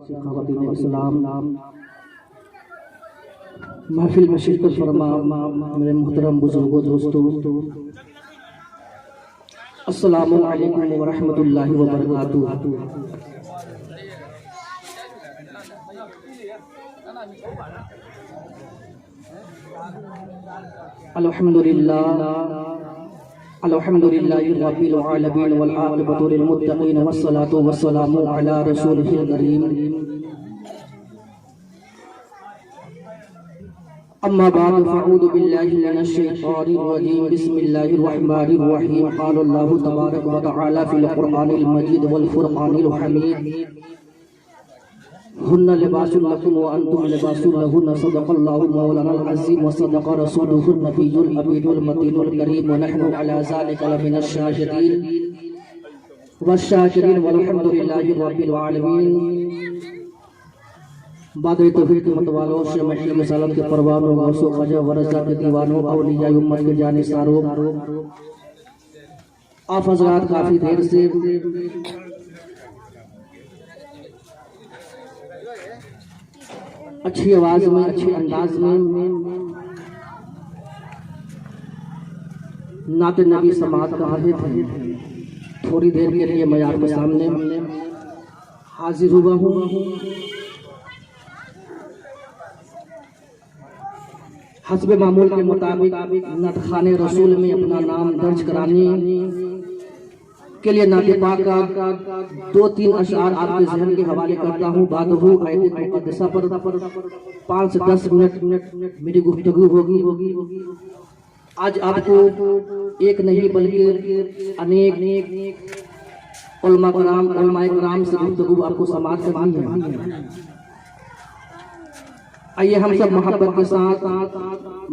ख़वातीन इस्लाम, महफिल में शिरकत फरमा मेरे मुहतरम बुजुर्गों दोस्तों, अस्सलामु अलैकुम व रहमतुल्लाहि व बरकातुहू। अल्हम्दुलिल्लाहि रब्बिल आलमीन वल आक़िबतु लिल मुत्तक़ीन वस्सलातु वस्सलामु अला रसूलिहिल करीम। अम्मा बाद फ़अऊज़ु बिल्लाहि मिनश शैतानिर रजीम। बिस्मिल्लाहिर रहमानिर रहीम। क़ाल अल्लाहु तबारक व तआला फ़िल क़ुरआनिल मजीद वल फ़ुरक़ानिल हमीद। हुन्ना लिबासुल लकुम व अंतुम लिबासुल लहुन्ना। सदक़ल्लाहु मौलानाल अज़ीम व सदक़ रसूलुहुन नबियुल अमीनुल मतीनुल करीम। व नहनु अला ज़ालिका लमिनश शाहिदीन वश्शाकिरीन वल्हम्दुलिल्लाहि रब्बिल आलमीन। बादे तौहीद मत वालों से महल रिसालत के परवानों, गौसो ख्वाजा वरज़ा के दीवानों, औलिया उम्मत के जानिसारों, आप हज़रात काफ़ी देर से अच्छी आवाज़ में, अच्छे अंदाज में नात नबी समात कर रहे थे। थोड़ी देर के लिए मैं आपके सामने हाजिर हुआ हूँ। हस्ब मामूल के मुताबिक नात खाने रसूल में अपना नाम दर्ज कराने के लिए नात पाक का 2-3 अशआर आपके ज़हन के हवाले करता हूँ। बात हो आयत मुक़द्दसा पर 5 से 10 मिनट मेरी गुफ्तगू होगी। आज आपको एक नहीं बल्कि अनेक उलमा कराम से गुफ्तगू आपको समाअत करनी है। आइए हम सब मोहब्बत के साथ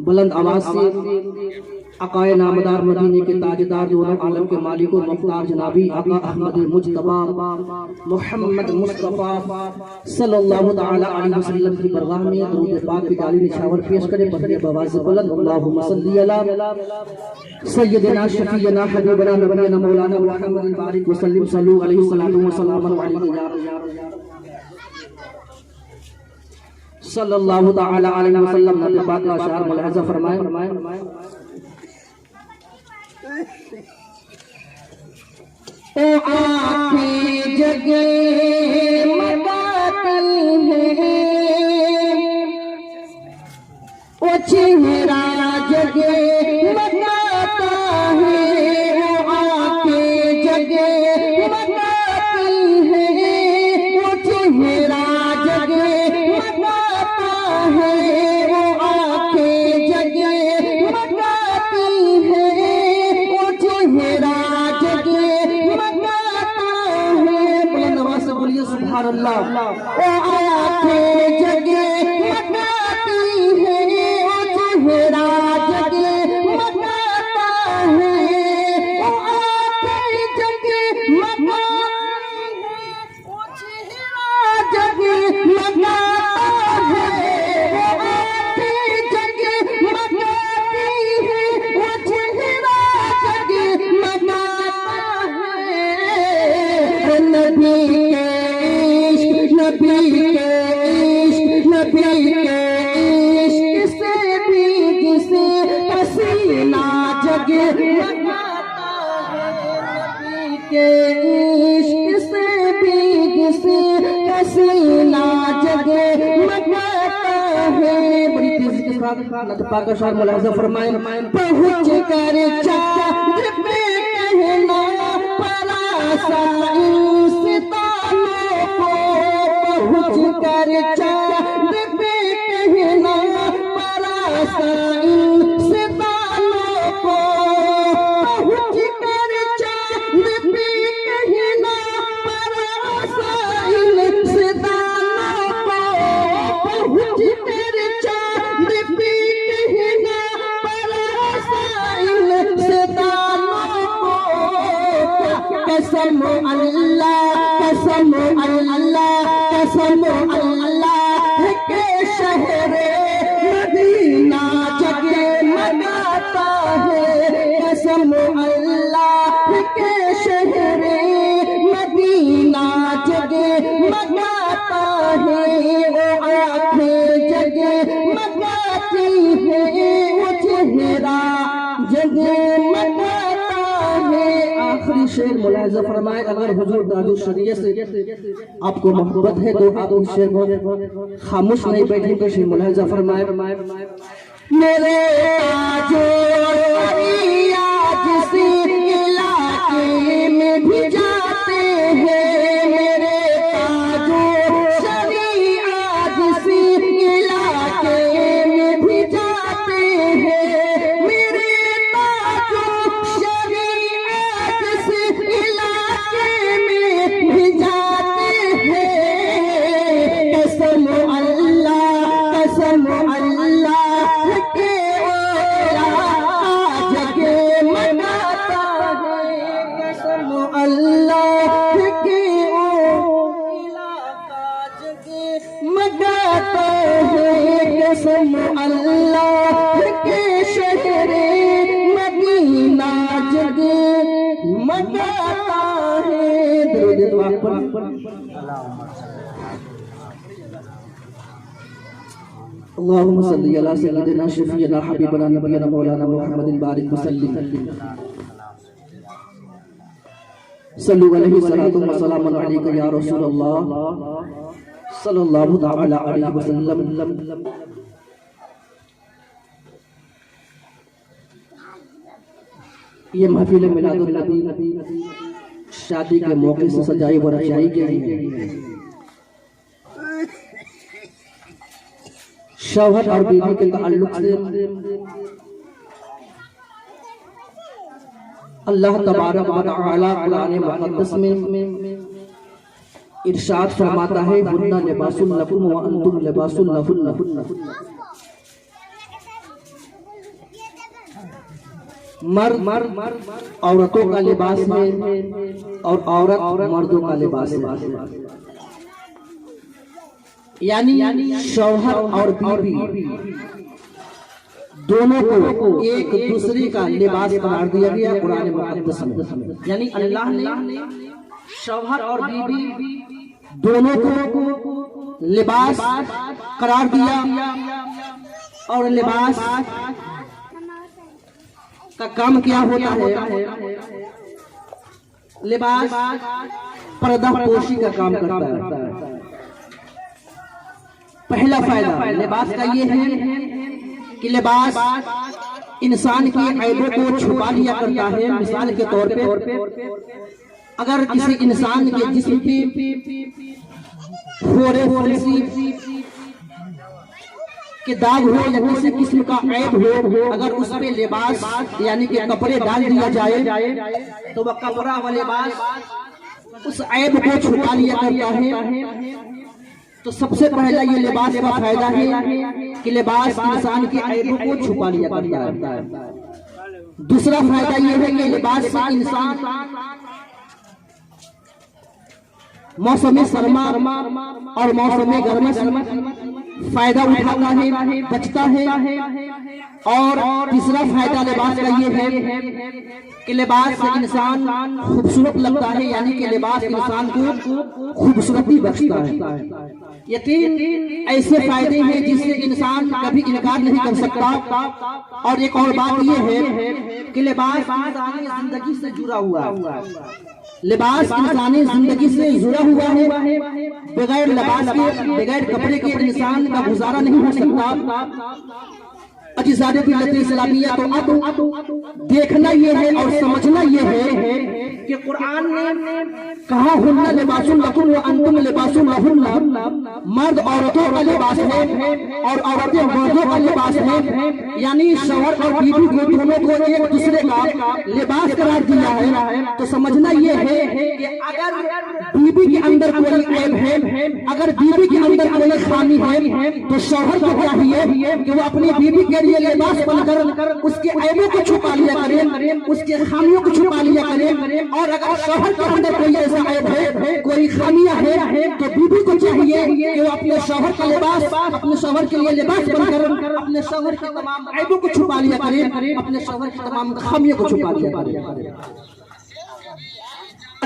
बुलंद आवाज से अकाए नामदार मदीने के ताजदार, दोनों आलम के मालिक और मुख्तार जनाबी आका अहमद मुज्तबा मोहम्मद मुस्तफ़ा सल्लल्लाहु तआला अलैहि वसल्लम की बरगाह में दुरूद पाक की जाली निछावर पेश करें। बंदे बवाज़ बुलंद अल्लाहुम्मा सल्ली अला सय्यिदना शफीना हबीबना नबीना मौलाना मुहम्मद बारिक वसल्लम सल्लु अलैहि सल्लल्लाहु तआला अलैहि वसल्लम। नबी पाक का अशआर मुलाहज़ा फरमाएं। ओ आँखें जगे मकातल है, ओ चेहरा जगे मकाता है। ओ आँखें जगे मकातल है, ओ चेहरा जगे मकाता है। ओ आँखें जगे मकातल है, ओ चेहरा जगे सुभान अल्लाह। ओ आँखें जगे मकाती है, ओ चेहरा जगे मकाता है। ओ आँखें जगे मकाती है, ओ चेहरा जगे मकाता है। ओ आँखें जगे मकाती है, ओ चेहरा जगे मकाता है। नबी नबी के इश्क से भी जिसे पसीना जगे मकाता है। नबी के इश्क से भी जिसे पसीना जगे मकाता है। बड़ी तेजी के साथ पाक का शार मुलाहज़ा फरमाएं। पहुँच कर चाँद पे कहना परासा पहुँच कर चाँद पे कहना परासा सितारों को। पहुँच कर चाँद पे कहना परासा सितारों को। पहुँच कर चाँद पे कहना परासा सितारों को। कसम अल्लाह, कसम अल्लाह, कसम अल्लाह के शहरे मदीना जगे मनाता है। कसम अल्लाह के शहरे मदीना जगे मनाता है वो आँखें जगमगाती है, वो चेहरा जगमगाता है। आखिरी शेर मुलाहिजा फरमाए, अगर हुजूर दादू शरीयत से आपको मोहब्बत है तो आप इस शेर को खामोश नहीं बैठेंगे। शेर मुलाहिजा फरमाए, मेरे ताजो जिस इलाके में भी जाते हैं, मेरे ताजो शरीया जिस इलाके में भी जाते हैं, मेरे ताजो शरीया जिस इलाके में भी जाते हैं। कसम अल्लाह कसम अल्लाह के अल्लाह के मगाता है, कसम अल्लाह के शहरे मदीना जग मगाता है। दरूद पाक पर अल्लाहुम्मा सल्ली अला सय्यिदिना शफीना हबीबना नबियना मौलाना मुहम्मदिन बारिक वसल्लिम सल्लु अलैहि सलातु व सलामुन अलैका या रसूलल्लाह सल्लल्लाहु तआला अलैहि वसल्लम। ये महफिल मिलादुन नबी शादी के मौके से सजाई व रचाई गई है। शौहर और बीवी के ताल्लुक से अल्लाह तबारक व तआला कुरान मुक़द्दस में इरशाद फरमाता है, हुन्ना लिबासुल लकुम व अंतुम लिबासुल लहुन्ना। मर्द औरतों का लिबास है और औरत मर्दों का लिबास है। यानी शौहर और बीवी दोनों को एक दूसरे का लिबास करार दिया गया कुरान मुक़द्दस में। यानी अल्लाह ने शौहर और बीवी दोनों को लिबास करार दिया और लिबास का काम क्या होता है? लिबास पर्दा पोशी का काम करता है। पहला फायदा लिबास का ये है कि लिबास इंसान की ऐबों को छुपा लिया करता है। मिसाल के तौर पे अगर किसी इंसान के जिस्म पे फोड़े के दाग हो या किसी किस्म का ऐब हो, अगर उस पे लिबास यानी कि कपड़े डाल दिया जाए तो वह कपड़ा व लिबास उस ऐब को छुपा लिया करता है। तो सबसे पहला ये लिबास का फायदा है कि लिबास इंसान के ऐबों को छुपा लिया करता है। दूसरा फायदा ये है कि लिबास से इंसान मौसम सरमा और मौसम गर्मा से फायदा उठाता है, बचता है। और तीसरा फायदा लिबास का ये है कि लिबास से इंसान खूबसूरत लगता है, यानी कि लिबास इंसान को खूबसूरती बख्शता है। ये तीन ऐसे फायदे हैं जिससे इंसान कभी इनकार नहीं कर सकता। और एक और बात ये है कि लिबास इंसानी जिंदगी से जुड़ा हुआ है। लिबास इंसानी जिंदगी से जुड़ा हुआ है। बगैर लिबास के, बगैर कपड़े के इंसान का गुजारा नहीं हो सकता। इस्लामिया तो अब देखना ये है और समझना ये है कि कुरान ने कहा हुन्ना लिबासुल लकुम व अंतुम लिबासुल लहुन्ना। मर्द औरतों का लिबास है और औरतें मर्दों का लिबास है। यानी शौहर और बीवी को दोनों को एक दूसरे का लिबास करार दिया है। तो समझना ये है कि अगर बीवी के अंदर कोई ऐब है, अगर बीवी के अंदर कोई खामी है, तो शौहर को चाहिए कि वो अपनी बीवी के लिए लिबास बनकर उसके ऐबों को छुपा लिया करे, उसके खामियों को छुपा लिया करे। और अगर शौहर के अंदर कोई ऐसा ऐब है, कोई खामियां है, तो बीवी को चाहिए कि वो अपने शौहर का लिबास, अपने शौहर के लिए लिबास बनकर अपने शौहर के तमाम ऐबों को छुपा लिया करे, अपने शौहर की तमाम खामियों को छुपा लिया करे।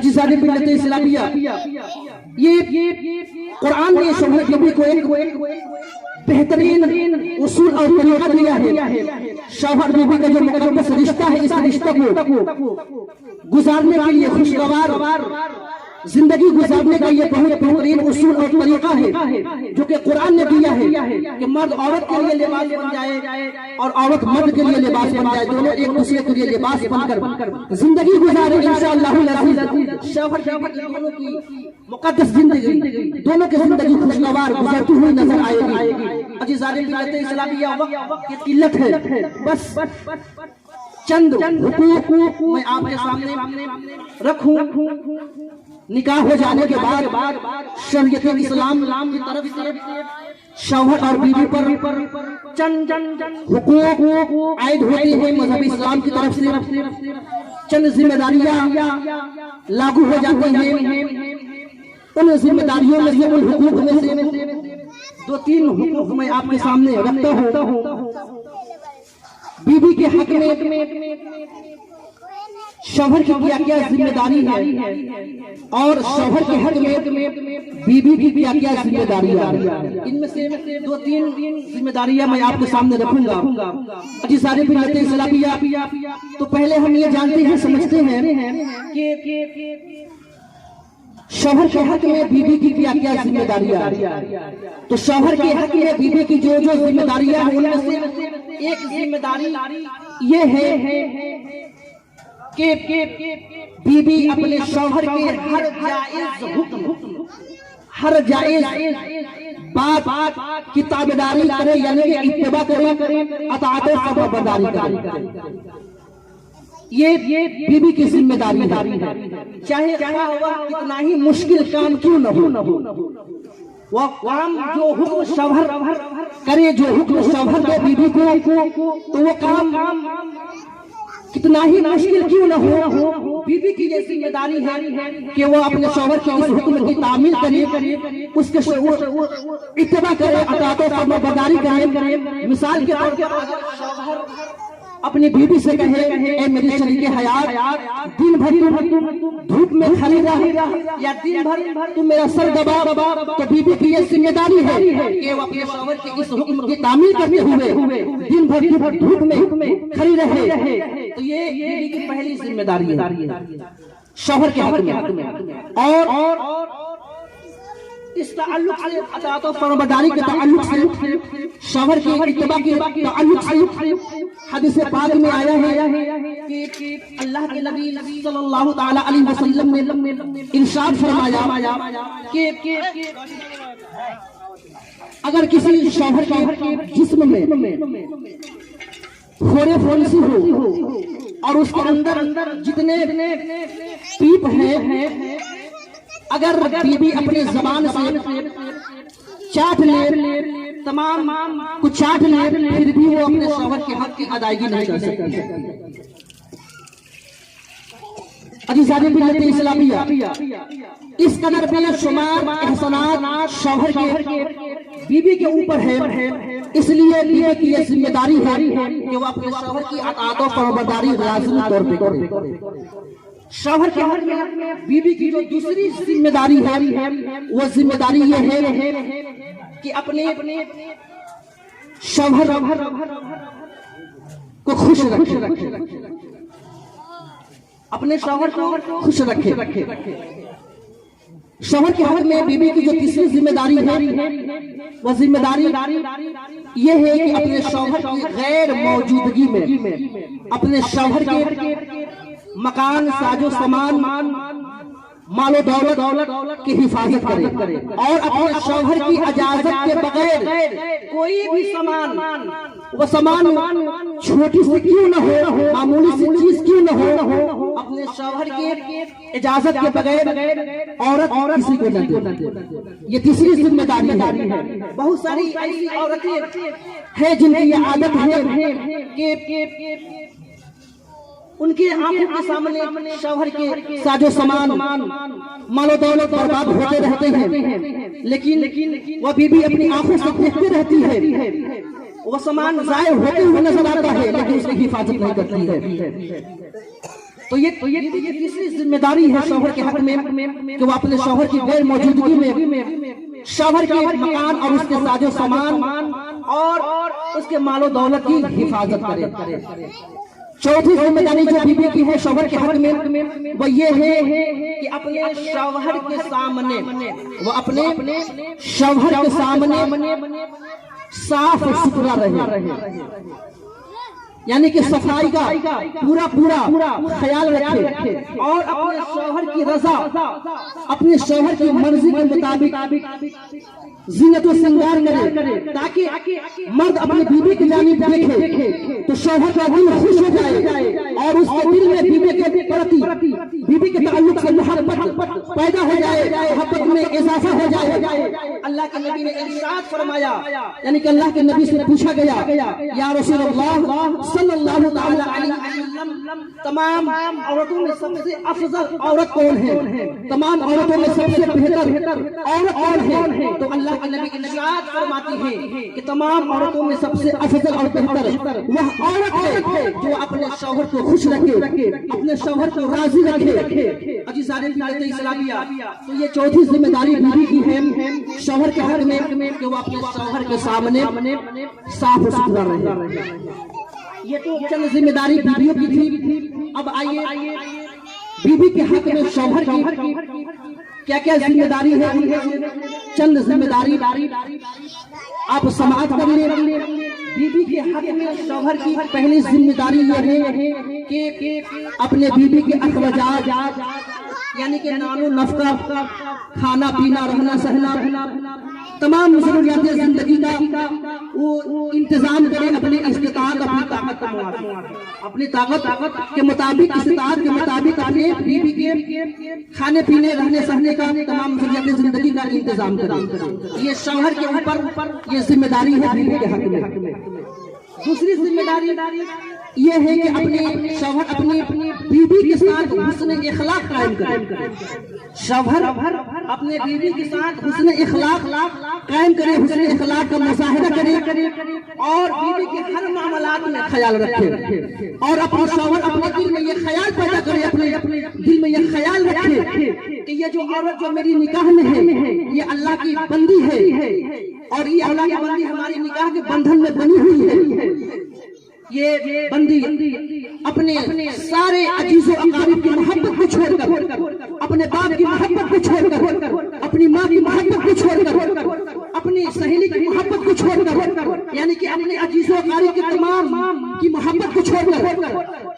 अजीज़ान मिल्लत इस्लामिया, ये कुरान ने शौहर बीवी को एक बेहतरीन उसूल और तरीका दिया है। शौहर बीवी का जो मुकद्दस रिश्ता है, इस रिश्ते को गुजारने के लिए, खुशगवार जिंदगी गुजारने का ये बहुत बेहतरीन उसूल और तरीका है जो कि कुरान ने दिया है कि मर्द औरत के लिए लिबास बन जाए और औरत मर्द के लिए लिबास बन जाए, दोनों एक दूसरे के लिए लिबास बनकर जिंदगी गुजारे इंशाअल्लाह। शौहर दोनों की मुकद्दस जिंदगी, दोनों की जिंदगी खुशगवार गुजरती हुई नजर आएगी। अजीज़ान मिल्लत इस्लामिया, वक्त की किल्लत है, बस चंद हुकूक मैं आपके सामने रखूं। निकाह हो जाने के बाद शरीयत इस्लाम की तरफ से शौहर और बीवी पर चंद हुकूक आयद होते हैं। मजहब इस्लाम की तरफ से चंद जिम्मेदारियां लागू हो जाती हैं। उन जिम्मेदारियों में से, उन हुकूक में से 2-3 हुकूक मैं आपके सामने रखता हूँ। बीवी के हक में शौहर की क्या क्या जिम्मेदारी है और शौहर के हक में बीवी की क्या क्या जिम्मेदारी है, इनमें से 2-3 जिम्मेदारियां मैं आपके सामने रखूंगा। अजीज़ान मिल्लत इस्लामिया, तो पहले हम ये जानते हैं, समझते हैं कि शौहर के हक में बीवी की क्या क्या जिम्मेदारियां। तो शौहर के हक में बीवी की जो जो जिम्मेदारियां हैं, उनमें से एक जिम्मेदारी ये है कि बीवी अपने शौहर के हर जायज हुक्म, हर जायज बात की ताबेदारी करे, यानी कि इत्तिबा करे, अताअत और फरमाबरदारी करे। ये बीवी की जिम्मेदारी है, चाहे कितना ही मुश्किल काम क्यों न हो। वो काम जो हुक्म शौहर करे, जो हुक्म शौहर दे बीवी को, तो वो काम कितना ही मुश्किल क्यों न हो, बीवी की ये जिम्मेदारी है कि वो अपने शौहर के उस हुक्म की तामील करे, उसके इत्तिबा करे, अताअत और फरमाबरदारी करे। मिसाल के तौर पर शौहर अपनी बीवी से कहे, ए मेरी शरीके हयात, दिन भर तुम धूप में खड़ी रह या दिन भर तुम मेरा सर दबा, तो बीवी की ये जिम्मेदारी है कि वो अपने शौहर के इस हुक्म की तामील करते हुए दिन भर धूप में खड़ी रहे। तो ये बीवी की पहली जिम्मेदारी है शौहर के हक में। और इस ताल्लुक से, अताअत और फरमाबरदारी के ताल्लुक से, शौहर की इत्तिबा के ताल्लुक से हदीस पाक में आया है कि अल्लाह के नबी सल्लल्लाहु तआला अलैहि वसल्लम ने इरशाद फरमाया कि अगर किसी शौहर के जिस्म में फोड़े फोड़सी हो और उसके अंदर जितने पीप है, अगर बीवी अपनी जबान से चाट ले, तमाम कुछ चाट ले, फिर भी वो अपने शौहर के हक की अदायगी नहीं कर सकती। अजीज़ान मिल्लत इस्लामिया, इस कदर बेशुमार एहसानात शौहर के बीवी के ऊपर है, इसलिए बीवी की ये जिम्मेदारी है कि वो अपने शौहर की अताअत और फरमाबरदारी लाज़िमी तौर पे करे। शौहर के हक में बीवी की जो दूसरी जिम्मेदारी है, वो जिम्मेदारी ये है कि अपने शौहर को खुश रखे, अपने शौहर को खुश रखे। शौहर के हक में बीवी की जो तीसरी जिम्मेदारी है, वो जिम्मेदारी ये है कि अपने शौहर की गैर मौजूदगी में अपने शौहर के मकान, साजो सामान, मालो दौलत की हिफाजत करे और अपने शौहर की इजाजत के बगैर कोई भी वो सामान छोटी सी क्यों न हो, मामूली सी चीज क्यों न हो, अपने शौहर की इजाजत के बगैर औरत किसी को न दे। ये तीसरी जिम्मेदारी है। बहुत सारी ऐसी औरतें हैं जिनकी ये आदत है कि उनके आंखों के सामने शौहर के साजो सामान, मालो दौलत बर्बाद होते रहते हैं, लेकिन वह बीवी अपनी आंखों से देखती रहती है, वो सामान जाए होते हुए नजर आता है, लेकिन उसकी हिफाजत नहीं करती है। तो ये तीसरी जिम्मेदारी है शौहर के हक में कि वो अपने शौहर की गैर मौजूदगी में शौहर के मकान और उसके साजो सामान और उसके मालो दौलत की हिफाजत करे। चौथी जिम्मेदारी जो बीवी की है शौहर के हक में वो ये है कि अपने शौहर के सामने वो अपने शौहर के सामने साफ सुथरा रहे, यानी कि सफाई का पूरा ख्याल रखे और अपने शौहर की रजा, अपने शौहर की मर्जी के मुताबिक जीनत और श्रृंगार करे, ताकि मर्द अपनी बीवी की जानिब देखे तो शौहर का दिल खुश हो जाए और उसके दिल में बीवी के प्रति, बीवी के ताल्लुक से मोहब्बत पैदा हो जाए, मोहब्बत में इजाफा हो जाए। अल्लाह के नबी ने इरशाद फरमाया, यानी कि अल्लाह के नबी से पूछा गया, या रसूलल्लाह सल्लल्लाहु अलैहि वसल्लम, तमाम औरतों में सबसे अफजल औरत कौन है, तमाम औरतों में सबसे बेहतर औरत कौन है? तो अल्लाह के नबी इरशाद फरमाती है कि तमाम औरतों में सबसे अफजल और बेहतर वह औरत है जो अपने शौहर को खुश रखे, अपने शौहर को राजी रखे। अजीज़ान इस्लामिया, तो ये चौथी जिम्मेदारी बीवी की है शौहर के हक में कि वो अपने शौहर के सामने साफ सुथरा रहे। ये तो चंद जिम्मेदारी बीवियों की थी। अब आइए बीवी के हक में शौहर की क्या क्या जिम्मेदारी है, चंद जिम्मेदारी आप समाप्त कर ले। बीवी के हक में शौहर की पहली जिम्मेदारी यह है कि अपने बीवी के अखराजात, यानी कि नानो नफका, खाना पीना, रहना सहना, तमाम जरूरियात जिंदगी का वो इंतजाम करें अपनी इस्तिताअत, अपनी ताकत के मुताबिक, इस्तिताअत के मुताबिक अपने बीवी के खाने पीने, रहने सहने का, तमाम जरूरियात जिंदगी का इंतजाम करें। ये शौहर के ऊपर ये जिम्मेदारी है बीवी के हक में। दूसरी जिम्मेदारी ये है कि अपने शौहर अपनी बीवी के साथ हुस्न इखलाक कायम करे। शौहर अपने बीवी के साथ हुस्न इखलाक कायम करे, हुस्न इखलाक का मुजाहिरा करे और बीवी के हर मामलात में ख्याल रखे और अपने शौहर अपने दिल में ये ख्याल पैदा करे, अपने दिल में ये ख्याल रखे कि ये जो औरत जो मेरी निकाह में है ये अल्लाह की बंदी है और ये अल्लाह की बंदी हमारी निकाह के बंधन में बनी हुई है। ये बंदी अपने सारे अजीजो अकारीब की मोहब्बत को छोड़कर, अपने बाप की मोहब्बत को छोड़कर, अपनी माँ की मोहब्बत को छोड़कर, अपनी सहेली की मोहब्बत को छोड़कर, यानी कि अपने अजीजो अकारीब की तमाम की मोहब्बत को छोड़कर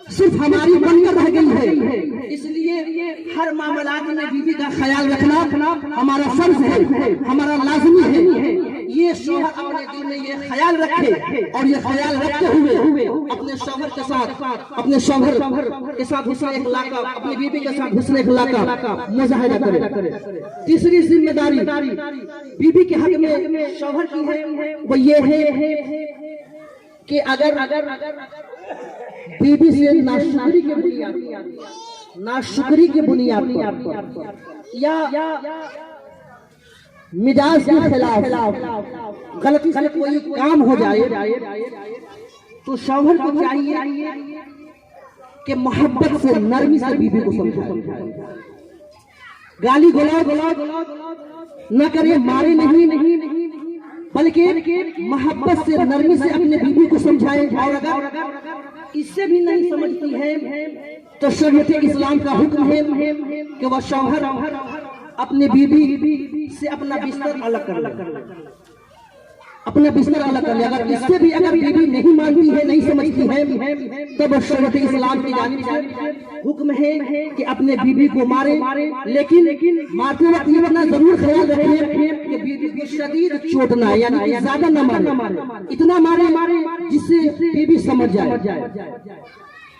सिर्फ हमारी बनकर रह गई है। इसलिए हर मामलात में बीवी का ख्याल रखना हमारा फर्ज है, हमारा लाजमी है। ये शौहर अपने दिल में ये ख्याल रखे और ये ख्याल रखते हुए अपने शौहर के साथ, अपने शौहर के साथ हुस्न इखलाक का, अपनी बीवी के साथ हुस्न इखलाक का मुजाहिरा करे। तीसरी जिम्मेदारी बीवी के हक में शौहर की है वो ये है कि अगर बीवी से नाशुक्री के बुनियाद पर या मिजाज के खिलाफ गलती से कोई काम हो जाए तो शौहर को चाहिए कि मोहब्बत से, नरमी से बीवी को समझाए, गाली गलौज न करे, मारे नहीं, बल्कि मोहब्बत से, नरमी से अपने बीवी को समझाए। और अगर इससे भी नहीं समझती है तो शरीयत इस्लाम का हुक्म है कि वह शौहर अपने बीवी से अपना बिस्तर अलग कर, अपना बिस्तर अलग कर ले। अगर इससे भी अगर बीवी नहीं मानती है, नहीं समझती है, तब शरीयत इस्लाम की जानिब से हुक्म है कि अपने बीवी को मारे, लेकिन मारते वक्त ये अपना जरूर ख्याल रखें कि बीवी शदीद चोट ना, यानी ज्यादा न मारे, इतना मारे जिससे बीवी समझ जाए।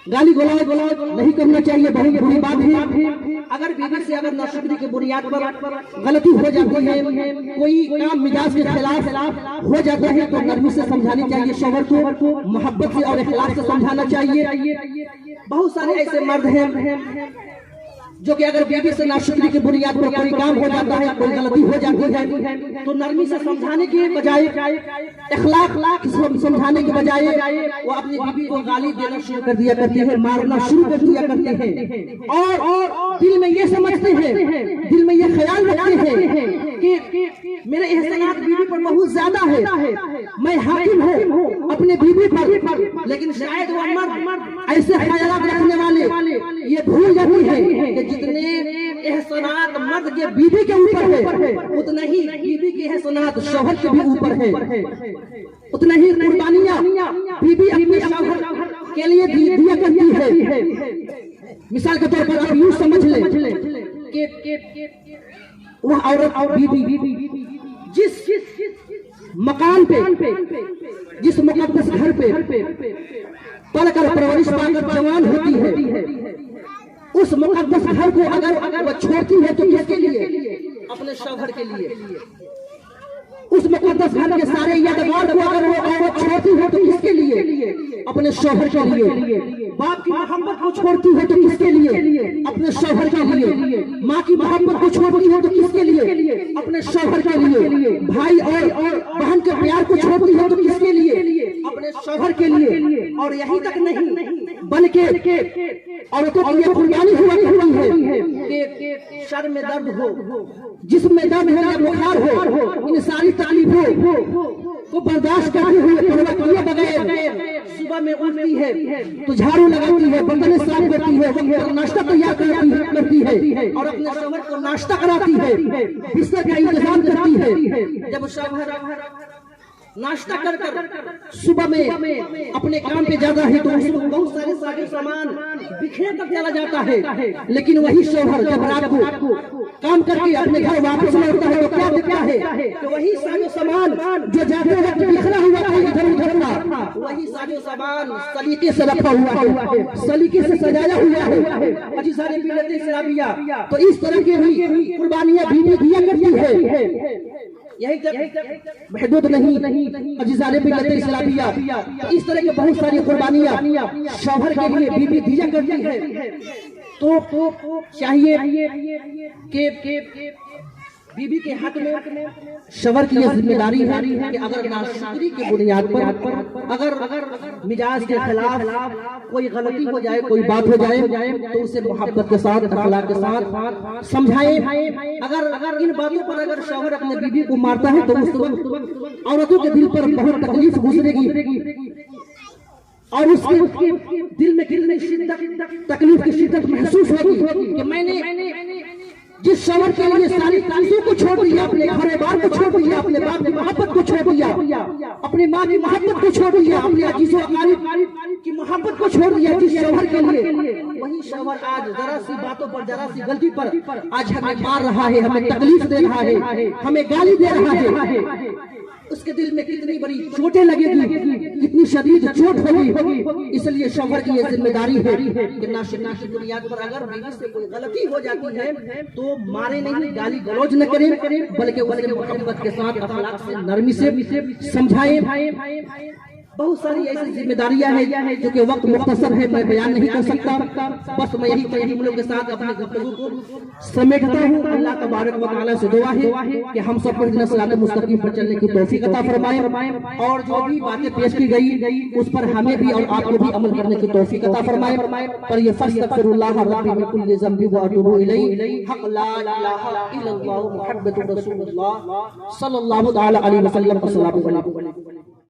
गाली गलौज नहीं करना चाहिए, बहुत बुरी बात है। अगर बीवी से अगर नाशुक्री के बुनियाद पर गलती हो जाती है, कोई काम मिजाज के खिलाफ हो जाता है तो नरमी से समझानी चाहिए, शौहर को मोहब्बत से और इखलास से समझाना चाहिए। बहुत सारे ऐसे मर्द हैं जो कि अगर बीवी से नाशुक्री की बुनियाद पर कोई काम हो जाता है, कोई गलती हो जाती है, तो नरमी से समझाने के बजाय, इखलाक समझाने के बजाय वो अपनी बीवी को गाली देना शुरू कर दिया करते हैं, मारना शुरू कर दिया करते हैं, और दिल में ये समझते हैं, दिल में ये ख्याल रखते हैं कि मेरे एहसानात बीवी पर बहुत ज्यादा है, मैं हाकिम हूँ अपने बीवी पर। लेकिन शायद वो मर्द ऐसे ख्यालात रखने वाले ये भूल जाती है कि जितने एहसानात मर्द के बीवी के ऊपर है, उतना ही बीवी के एहसानात शौहर के भी ऊपर है, उतना ही कुर्बानियां बीवी अपने शौहर के लिए दिया करती है। मिसाल के तौर पर आप यूं समझ ले कि वह औरत और बीवी जिस मकान पे, जिस मुकद्दस घर पे पलकर परवरिश पाकर जवान होती है, उस मुकद्दस घर को अगर वह छोड़ती है तो किसके लिए? अपने शौहर के लिए। उस मुकद्दस घर के सारे यादगार को अगर वो औरत छोड़ती है तो किसके लिए? अपने शौहर के लिए। बाप की मोहब्बत को छोड़ती है तो किसके लिए? अपने शौहर के लिए। माँ की मोहब्बत को छोड़ती है तो किसके लिए? अपने शौहर के लिए। भाई और बहन के प्यार को छोड़ती है तो किसके लिए? अपने शौहर के लिए। और यहीं तक नहीं, बल्कि औरतों की यह कुर्बानी हुआ करती है कि सर में दर्द हो, जिस्म में दर्द हो या बुखार हो, इन सारी तकलीफों को बर्दाश्त करते हुए परवाह किए बगैर सुबह में उठती है तो झाड़ू लगाती है, बर्तन साफ करती है, वक्त पर नाश्ता तैयार करती है और अपने शौहर को नाश्ता कराती है, बिस्तर का इंतजाम करती है। जब शौहर नाश्ता कर सुबह में अपने काम पे जाता है तो उसमें बहुत सारे सारे सामान बिखेर कर चला जाता है, लेकिन वही शौहर जब रात को काम करके अपने घर वापस लौटता है तो क्या दिखता है कि वही सारे सामान जो जाते वक्त बिखरा हुआ था इधर उधर का, वही सारे सामान सलीके से रखा हुआ है, सलीके से सजाया हुआ है। अजी सारे पीलते शराबिया, तो इस तरह की भी कुर्बानियां बीवी दिया करती है। यही तक महदूद नहीं, अजीज़ाने भी लते इस्लामिया, इस तरह की बहुत सारी कुर्बानियां शौहर के लिए बीवी दिया करती है। तो चाहिए कि बीवी के हक में शौहर की यह जिम्मेदारी है कि अगर नाशुक्री की बुनियाद पर अगर मिजाज के खिलाफ कोई गलती हो जाए, कोई बात हो जाए तो उसे मोहब्बत के साथ, अखलाक के साथ समझाएं। अगर इन बातों पर अगर शौहर अपने बीवी को मारता है तो उस वक्त औरतों के दिल पर बहुत तकलीफ गुजरेगी और उसके दिल में कितनी शिद्दत तकलीफ की शिद्दत महसूस होगी कि मैंने जिस शौहर के लिए सारी चीजों को छोड़ दिया, अपने घर बार को छोड़ दिया, अपने बाप की मोहब्बत को छोड़ दिया, अपनी माँ की मोहब्बत को छोड़ दिया, अपने अजीजों अकारीब की मोहब्बत को छोड़ दिया जिस शौहर के लिए, वही शौहर आज जरा सी बातों पर, जरा सी गलती पर आज हमें मार रहा है, हमें तकलीफ दे रहा है, हमें गाली दे रहा है। उसके दिल में कितनी बड़ी चोटें लगेगी, कितनी शदीद चोट होगी। इसलिए शौहर की यह जिम्मेदारी है कि नाशुक्री की बुनियाद पर अगर बीवी से कोई गलती हो जाती है तो मारे नहीं, गाली गलौज न करें, बल्कि उसे मोहब्बत के साथ, अखलाक से, नरमी से समझाएं। बहुत सारी ऐसी जिम्मेदारियां हैं जो कि वक्त मुख्तसर है, मैं बयान नहीं कर सकता। बस मैं यही कई जुमलों के साथ अपने गुफ्तगू को समेटता हूँ। अल्लाह तबारक व तआला से दुआ है कि हम सब पर सिरात मुस्तकीम पर चलने की तौफीक अता फरमाए और जो भी बातें पेश की गई उस पर हमें भी और आपको भी अमल करने की तौफीक अता फरमाए। पर ये फस्तगफिरुल्लाह रब्बी मिन कुल्लि ज़ंबि व अतूबु इलैहि हक़ ला इलाहा इल्लल्लाह मुहम्मदुर रसूलुल्लाह सल्लल्लाहु तआला अलैहि वसल्लम। अस्सलामु अलैकुम।